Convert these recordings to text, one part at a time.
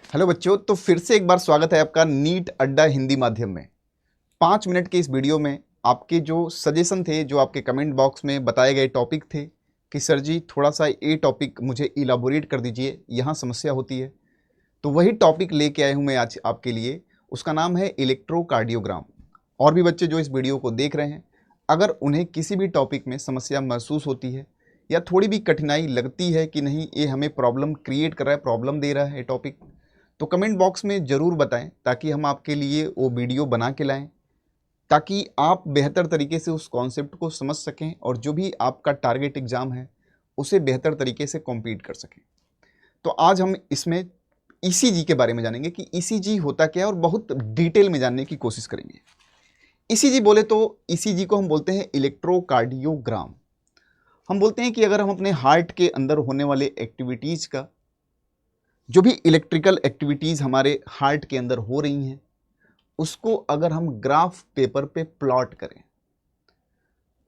Hello बच्चों, तो फिर से एक बार स्वागत है आपका नीट अड्डा हिंदी माध्यम में। 5 मिनट के इस वीडियो में आपके जो सजेशन थे, जो आपके कमेंट बॉक्स में बताए गए टॉपिक थे कि सर जी थोड़ा सा ये टॉपिक मुझे इलाबोरेट कर दीजिए, यहाँ समस्या होती है, तो वही टॉपिक लेके आया हूँ मैं आज आपके लिए। उसका नाम है इलेक्ट्रोकार्डियोग्राम। और भी बच्चे जो इस वीडियो को देख रहे हैं, अगर उन्हें किसी भी टॉपिक में समस्या महसूस होती है या थोड़ी भी कठिनाई लगती है कि नहीं ये हमें प्रॉब्लम क्रिएट कर रहा है, प्रॉब्लम दे रहा है ये टॉपिक, तो कमेंट बॉक्स में ज़रूर बताएं ताकि हम आपके लिए वो वीडियो बना के लाएं, ताकि आप बेहतर तरीके से उस कॉन्सेप्ट को समझ सकें और जो भी आपका टारगेट एग्ज़ाम है उसे बेहतर तरीके से कॉम्पीट कर सकें। तो आज हम इसमें ईसीजी के बारे में जानेंगे कि ईसीजी होता क्या है और बहुत डिटेल में जानने की कोशिश करेंगे। ईसीजी बोले तो ईसीजी को हम बोलते हैं इलेक्ट्रोकार्डियोग्राम। हम बोलते हैं कि अगर हम अपने हार्ट के अंदर होने वाले एक्टिविटीज़ का, जो भी इलेक्ट्रिकल एक्टिविटीज़ हमारे हार्ट के अंदर हो रही हैं, उसको अगर हम ग्राफ पेपर पे प्लॉट करें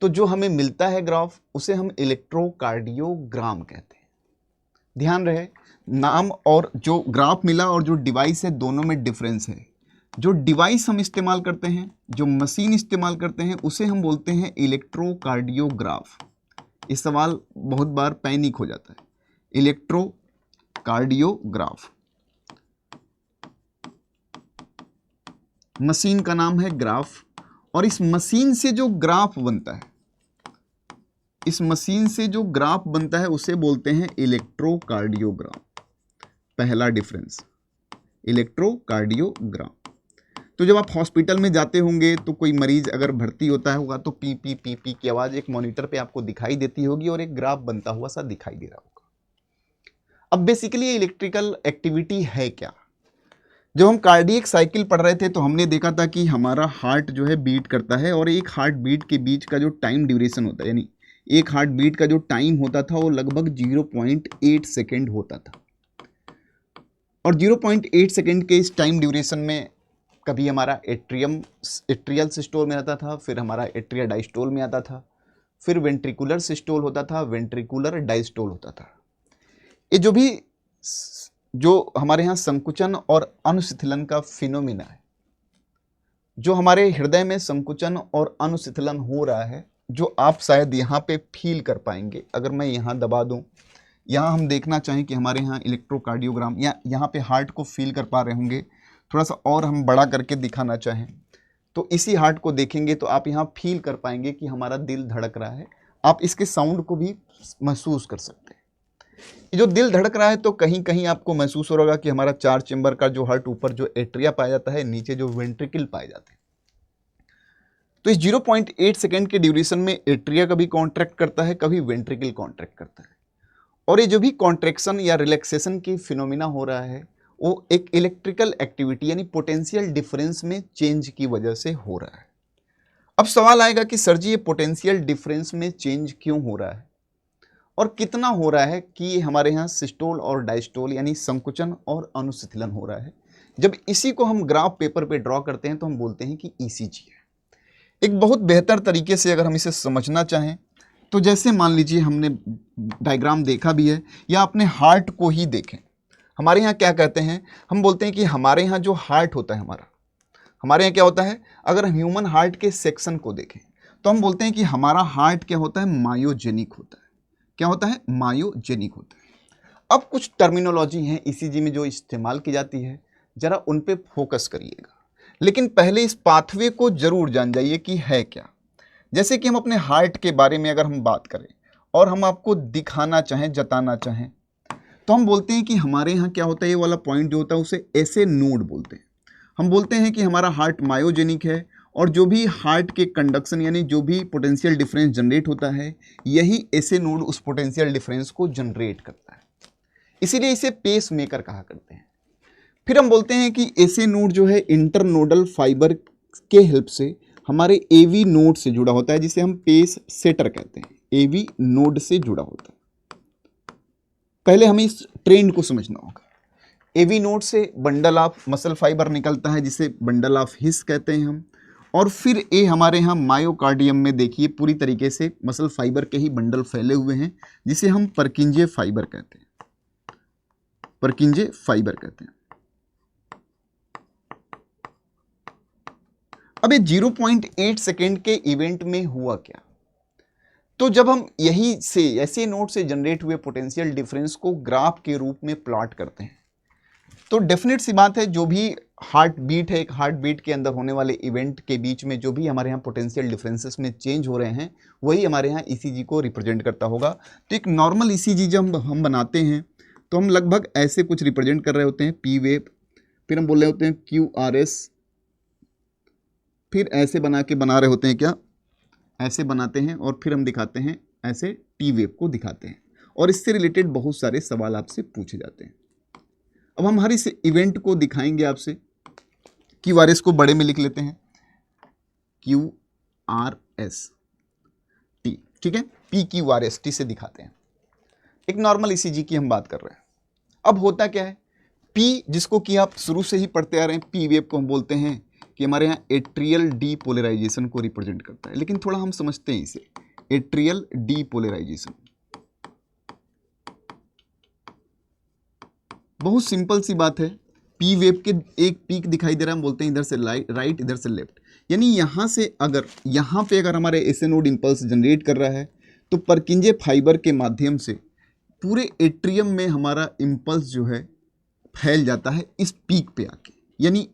तो जो हमें मिलता है ग्राफ, उसे हम इलेक्ट्रोकार्डियोग्राम कहते हैं। ध्यान रहे, नाम और जो ग्राफ मिला और जो डिवाइस है, दोनों में डिफरेंस है। जो डिवाइस हम इस्तेमाल करते हैं, जो मशीन इस्तेमाल करते हैं, उसे हम बोलते हैं इलेक्ट्रोकार्डियोग्राफ। इस सवाल बहुत बार पैनिक हो जाता है। इलेक्ट्रोकार्डियोग्राफ, मशीन का नाम है ग्राफ, और इस मशीन से जो ग्राफ बनता है, इस मशीन से जो ग्राफ बनता है उसे बोलते हैं इलेक्ट्रोकार्डियोग्राम। पहला डिफरेंस, इलेक्ट्रोकार्डियोग्राम। तो जब आप हॉस्पिटल में जाते होंगे तो कोई मरीज अगर भर्ती होता होगा तो पी पी पी पी की आवाज़ एक मॉनिटर पे आपको दिखाई देती होगी और एक ग्राफ बनता हुआ सा दिखाई दे रहा होगा। अब बेसिकली ये इलेक्ट्रिकल एक्टिविटी है क्या? जब हम कार्डियक साइकिल पढ़ रहे थे तो हमने देखा था कि हमारा हार्ट जो है बीट करता है, और एक हार्ट बीट के बीच का जो टाइम ड्यूरेशन होता है, यानी एक हार्ट बीट का जो टाइम होता था वो लगभग 0.8 सेकेंड होता था। और 0.8 सेकेंड के इस टाइम ड्यूरेशन में कभी हमारा एट्रियल सिस्टोल में आता था, फिर हमारा एट्रिया डायस्टोल में आता था, फिर वेंट्रिकुलर सिस्टोल होता था, वेंट्रिकुलर डायस्टोल होता था। ये जो हमारे यहाँ संकुचन और अनुशिथिलन का फिनोमिना है, जो हमारे हृदय में संकुचन और अनुशिथिलन हो रहा है, जो आप शायद यहाँ पे फील कर पाएंगे। अगर मैं यहाँ दबा दूँ, यहाँ हम देखना चाहें कि हमारे यहाँ इलेक्ट्रोकार्डियोग्राम, या यहाँ पे हार्ट को फील कर पा रहे होंगे। थोड़ा सा और हम बड़ा करके दिखाना चाहें तो इसी हार्ट को देखेंगे तो आप यहाँ फील कर पाएंगे कि हमारा दिल धड़क रहा है। आप इसके साउंड को भी महसूस कर सकते हैं। ये जो दिल धड़क रहा है तो कहीं कहीं आपको महसूस हो रहा होगा कि हमारा 4 चेंबर का जो हार्ट, ऊपर जो एट्रिया पाया जाता है, नीचे जो वेंट्रिकल पाए जाते हैं। तो इस 0.8 सेकेंड के ड्यूरेशन में एट्रिया कभी कॉन्ट्रैक्ट करता है, कभी वेंट्रिकल कॉन्ट्रैक्ट करता है। और ये जो भी कॉन्ट्रैक्शन या रिलैक्सेशन की फिनोमिना हो रहा है वो एक इलेक्ट्रिकल एक्टिविटी यानी पोटेंशियल डिफरेंस में चेंज की वजह से हो रहा है। अब सवाल आएगा कि सर जी ये पोटेंशियल डिफरेंस में चेंज क्यों हो रहा है और कितना हो रहा है कि हमारे यहाँ सिस्टोल और डायस्टोल यानी संकुचन और अनुशिथिलन हो रहा है। जब इसी को हम ग्राफ पेपर पे ड्रॉ करते हैं तो हम बोलते हैं कि ईसीजी है। एक बहुत बेहतर तरीके से अगर हम इसे समझना चाहें तो जैसे मान लीजिए हमने डायग्राम देखा भी है, या अपने हार्ट को ही देखें। हमारे यहाँ क्या कहते हैं, हम बोलते हैं कि हमारे यहाँ जो हार्ट होता है हमारे यहाँ क्या होता है, अगर हम ह्यूमन हार्ट के सेक्शन को देखें तो हम बोलते हैं कि हमारा हार्ट क्या होता है, मायोजेनिक होता है। क्या होता है? मायोजेनिक होता है। अब कुछ टर्मिनोलॉजी हैं ईसीजी में जो इस्तेमाल की जाती है, जरा उन पे फोकस करिएगा। लेकिन पहले इस पाथवे को जरूर जान जाइए कि है क्या। जैसे कि हम अपने हार्ट के बारे में अगर हम बात करें और हम आपको दिखाना चाहें, जताना चाहें, तो हम बोलते हैं कि हमारे यहाँ क्या होता है, ये वाला पॉइंट जो होता है उसे ऐसे नोड बोलते हैं। हम बोलते हैं कि हमारा हार्ट मायोजेनिक है, और जो भी हार्ट के कंडक्शन यानी जो भी पोटेंशियल डिफरेंस जनरेट होता है, यही ऐसे नोड उस पोटेंशियल डिफरेंस को जनरेट करता है। इसीलिए इसे पेस मेकर कहा करते हैं। फिर हम बोलते हैं कि ऐसे नोड जो है इंटरनोडल फाइबर के हेल्प से हमारे एवी नोड से जुड़ा होता है, जिसे हम पेस सेटर कहते हैं। एवी नोड से जुड़ा होता है। पहले हमें इस ट्रेंड को समझना होगा। एवी नोड से बंडल ऑफ मसल फाइबर निकलता है, जिसे बंडल ऑफ हिस कहते हैं हम। और फिर ये हमारे यहाँ मायोकार्डियम में देखिए पूरी तरीके से मसल फाइबर के ही बंडल फैले हुए हैं, जिसे हम परकिंजे फाइबर कहते हैं। परकिंजे फाइबर कहते हैं। अब ये 0.8 सेकेंड के इवेंट में हुआ क्या? तो जब हम यही से ऐसे नोड से जनरेट हुए पोटेंशियल डिफरेंस को ग्राफ के रूप में प्लॉट करते हैं, तो डेफिनेट सी बात है, जो भी हार्ट बीट है, एक हार्ट बीट के अंदर होने वाले इवेंट के बीच में जो भी हमारे यहाँ पोटेंशियल डिफरेंसेस में चेंज हो रहे हैं, वही हमारे यहाँ ईसीजी को रिप्रेजेंट करता होगा। तो एक नॉर्मल ईसीजी जब हम बनाते हैं तो हम लगभग ऐसे कुछ रिप्रेजेंट कर रहे होते हैं, पी वेव, फिर हम बोल रहे होते हैं क्यू आर एस, फिर ऐसे बना रहे होते हैं, क्या ऐसे बनाते हैं, और फिर हम दिखाते हैं ऐसे टी वेव को दिखाते हैं, और इससे रिलेटेड बहुत सारे सवाल आपसे पूछे जाते हैं। अब हम हर इस इवेंट को दिखाएंगे आपसे। क्यू आर एस को बड़े में लिख लेते हैं, क्यू आर एस टी, ठीक है, P Q R S T से दिखाते हैं। एक नॉर्मल ईसीजी की हम बात कर रहे हैं। अब होता क्या है, पी जिसको कि आप शुरू से ही पढ़ते आ रहे हैं, पी वेव को हम बोलते हैं कि हमारे यहाँ एट्रियल डीपोलराइजेशन को रिप्रेजेंट करता है। लेकिन थोड़ा हम समझते हैं इसे, एट्रियल डीपोलराइजेशन बहुत सिंपल सी बात है। पी वेव के एक पीक दिखाई दे रहा है, हम बोलते हैं इधर से राइट, इधर से लेफ्ट, यानी यहाँ से अगर यहाँ पे अगर हमारे ऐसे नोड इंपल्स जनरेट कर रहा है, तो परकिंजे फाइबर के माध्यम से पूरे एट्रियम में हमारा इंपल्स जो है फैल जाता है इस पीक पे आके, यानी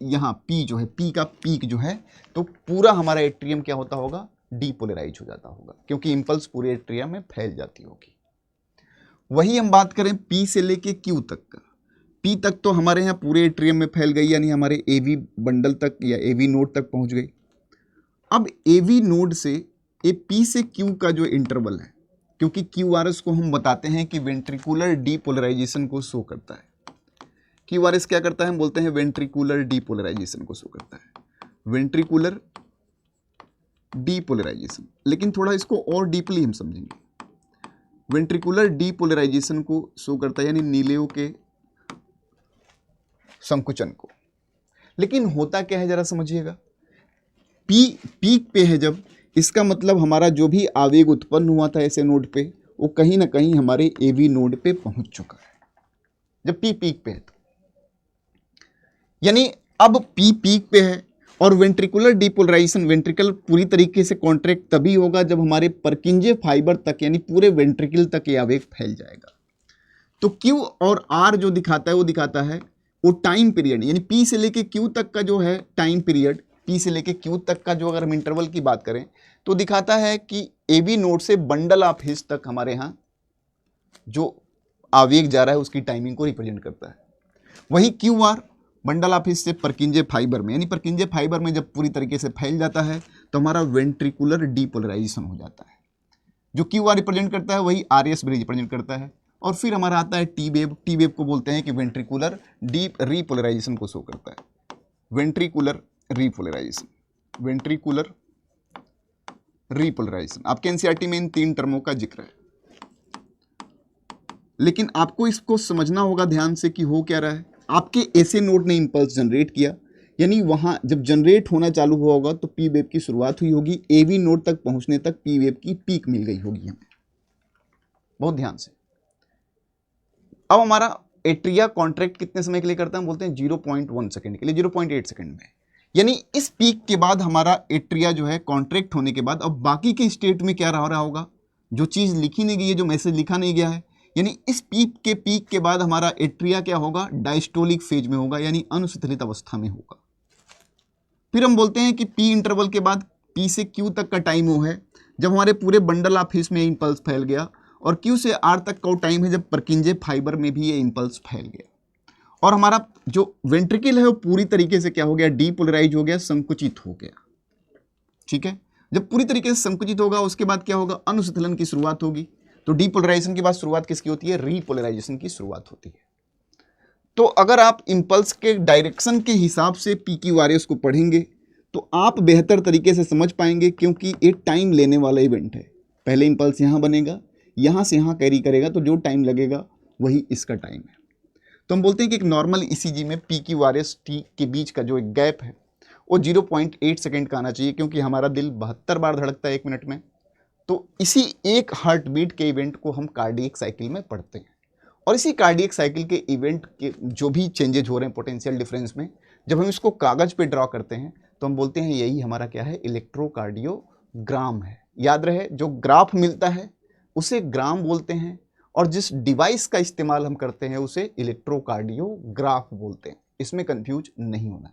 यहाँ पी जो है, पी का पीक जो है, तो पूरा हमारा एट्रियम क्या होता होगा, डीपोलराइज हो जाता होगा, क्योंकि इंपल्स पूरे एट्रियम में फैल जाती होगी। वही हम बात करें पी से लेके क्यू तक का, पी तक तो हमारे यहाँ पूरे एट्रियम में फैल गई, यानी हमारे एवी बंडल तक या एवी नोड तक पहुँच गई। अब एवी नोड से ए पी से क्यू का जो इंटरवल है, क्योंकि क्यू आर एस को हम बताते हैं कि वेंट्रिकुलर डीपोलराइजेशन को शो करता है। क्यू आर एस क्या करता है, हम बोलते हैं वेंट्रिकुलर डीपोलराइजेशन को शो करता है, वेंट्रिकुलर डीपोलराइजेशन। लेकिन थोड़ा इसको और डीपली हम समझेंगे, वेंट्रिकुलर डीपोलराइजेशन को शो करता है, यानी नीलेयों के संकुचन को। लेकिन होता क्या है, जरा समझिएगा, पी पीक पे है जब, इसका मतलब हमारा जो भी आवेग उत्पन्न हुआ था ऐसे नोड पे, वो कहीं ना कहीं हमारे एवी नोड पे पहुंच चुका है जब पी पीक पे है। तो यानी अब पी पीक पे है, और वेंट्रिकुलर डीपोलराइजेशन, वेंट्रिकल पूरी तरीके से कॉन्ट्रैक्ट तभी होगा जब हमारे परकिंजे फाइबर तक, यानी पूरे वेंट्रिकल तक ये आवेग फैल जाएगा। तो क्यू और आर जो दिखाता है, वो दिखाता है वो टाइम पीरियड, यानी पी से लेके क्यू तक का जो है टाइम पीरियड, पी से लेके क्यू तक का जो अगर हम इंटरवल की बात करें तो दिखाता है कि एबी नोड से बंडल ऑफ हिस तक हमारे यहाँ जो आवेग जा रहा है उसकी टाइमिंग को रिप्रेजेंट करता है। वही Q R bundle of his से परकिंजे फाइबर में, यानी परकिंजे फाइबर में जब पूरी तरीके से फैल जाता है तो हमारा वेंट्रिकुलर डीपोलराइजेशन हो जाता है। जो क्यू आर रिप्रेजेंट करता है वही आर एस भी रिप्रेजेंट करता है। और फिर हमारा आता है टी वेव, टी वेव को बोलते हैं कि वेंट्रिकुलर डीप रीपोलराइजेशन को शो करता है, वेंट्रिकुलर रीपोलराइजेशन, वेंट्रिकुलर रीपोलराइजेशन। आपके एनसीईआरटी में इन 3 टर्मों का जिक्र है, लेकिन आपको इसको समझना होगा ध्यान से कि हो क्या रहा है। आपके ऐसे नोड ने इंपल्स जनरेट किया, यानी वहां जब जनरेट होना चालू हुआ होगा तो पी वेव की शुरुआत हुई होगी, एवी नोड तक पहुंचने तक पी वेव की पीक मिल गई होगी हमें, बहुत ध्यान से। अब हमारा एट्रिया कॉन्ट्रैक्ट कितने समय के लिए करता है, हम बोलते हैं 0.1 सेकंड के लिए, 0.8 सेकंड में। यानी इस पीक के बाद हमारा एट्रिया जो है कॉन्ट्रैक्ट होने के बाद अब बाकी के स्टेट में क्या रहा होगा, जो चीज़ लिखी नहीं गई है, जो मैसेज लिखा नहीं गया है, यानी इस पीक के बाद हमारा एट्रिया क्या होगा, डायस्टोलिक फेज में होगा, यानी अनुशीतलित अवस्था में होगा। फिर हम बोलते हैं कि पी इंटरवल के बाद पी से क्यू तक का टाइम वो है जब हमारे पूरे बंडल ऑफ हिस में इंपल्स फैल गया, और क्यू से आर तक का वो टाइम है जब परकिंजे फाइबर में भी ये इंपल्स फैल गया, और हमारा जो वेंट्रिकल है वो पूरी तरीके से क्या हो गया, डीपोलराइज हो गया, संकुचित हो गया। ठीक है, जब पूरी तरीके से संकुचित होगा उसके बाद क्या होगा, अनुशीतलन की शुरुआत होगी। तो डीपोलराइजेशन के बाद शुरुआत किसकी होती है, रीपोलराइजेशन की शुरुआत होती है। तो अगर आप इंपल्स के डायरेक्शन के हिसाब से पी क्यू आर एस को पढ़ेंगे तो आप बेहतर तरीके से समझ पाएंगे, क्योंकि ये टाइम लेने वाला इवेंट है। पहले इंपल्स यहाँ बनेगा, यहाँ से यहाँ कैरी करेगा, तो जो टाइम लगेगा वही इसका टाइम है। तो हम बोलते हैं कि एक नॉर्मल ईसीजी में P Q R S T के बीच का जो एक गैप है वो 0.8 सेकेंड का आना चाहिए, क्योंकि हमारा दिल 72 बार धड़कता है 1 मिनट में। तो इसी एक हार्ट बीट के इवेंट को हम कार्डियक साइकिल में पढ़ते हैं, और इसी कार्डियक साइकिल के इवेंट के जो भी चेंजेज हो रहे हैं पोटेंशियल डिफरेंस में, जब हम इसको कागज पे ड्रॉ करते हैं तो हम बोलते हैं यही हमारा क्या है, इलेक्ट्रोकार्डियोग्राम है। याद रहे, जो ग्राफ मिलता है उसे ग्राम बोलते हैं, और जिस डिवाइस का इस्तेमाल हम करते हैं उसे इलेक्ट्रोकार्डियोग्राफ बोलते हैं। इसमें कंफ्यूज नहीं होना।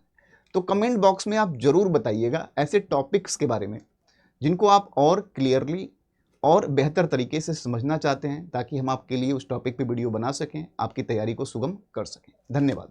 तो कमेंट बॉक्स में आप जरूर बताइएगा ऐसे टॉपिक्स के बारे में जिनको आप और क्लियरली और बेहतर तरीके से समझना चाहते हैं, ताकि हम आपके लिए उस टॉपिक पे वीडियो बना सकें, आपकी तैयारी को सुगम कर सकें। धन्यवाद।